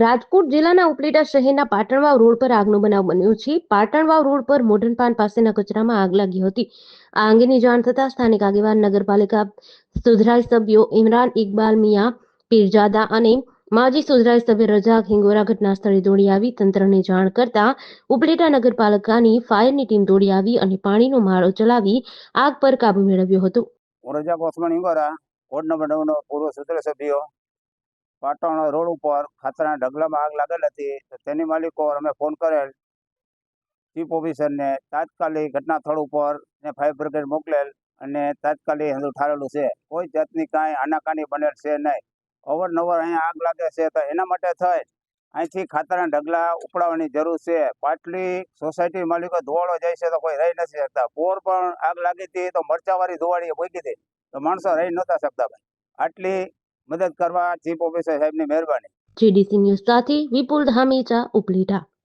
રાજકોટ જિલ્લાના ઉપલેટા શહેરના પાટણવાવ રોડ પર આગનો બનાવ બન્યો છે. પાટણવાવ રોડ પર મોઢન પાન પાસેના કચરામાં આગ લાગી હતી. આ અંગેની જાણ થતાં સ્થાનિક આગેવાન, નગરપાલિકા સુધરાઈ સભ્યો ઇમરાન ઇકબાલ મિયા પીરજાદા અને માજી સુધરાઈ સભ્ય રજાક હિંગોરા ઘટના સ્થળે દોડી આવી તંત્રને જાણ કરતા ઉપલેટા નગરપાલિકાની ફાયરની ટીમ દોડી આવી અને પાણીનો મારો ચલાવી આગ પર કાબુ મેળવ્યો હતો. રજાક ઓસમાન હિંગોરા, વોર્ડ નંબર 9 નો પૂર્વ સૂત્ર સભ્યો પાટણ રોડ ઉપર ખાતરના ઢગલામાં આગ લાગેલ હતી. તેની માલિકો અમે ફોન કરેલ ચીફ ઓફિસરને, તાત્કાલિક ઘટના સ્થળ ઉપર ફાયર બ્રિગેડ મોકલેલ અને તાત્કાલિક હંધુ ઠારેલું છે. કોઈ જાતની કાંઈ આનાકાની બનેલ છે નહીં. અવારનવાર અહીંયા આગ લાગે છે તો એના માટે થઈ અહીંથી ખાતરના ઢગલા ઉપડાવવાની જરૂર છે. પાટલી સોસાયટી માલિકો ધોવાળો જાય છે તો કોઈ રહી નથી શકતા. બોર પણ આગ લાગી હતી તો મરચાવાળી ધોવાળી મૂકી હતી તો માણસો રહી નહોતા શકતા. ભાઈ, આટલી મદદ કરવા ચીફ ઓફિસર સાહેબની મહેરબાની. GDC ન્યૂઝ સાથે વિપુલ ધામેચા, ઉપલેટા.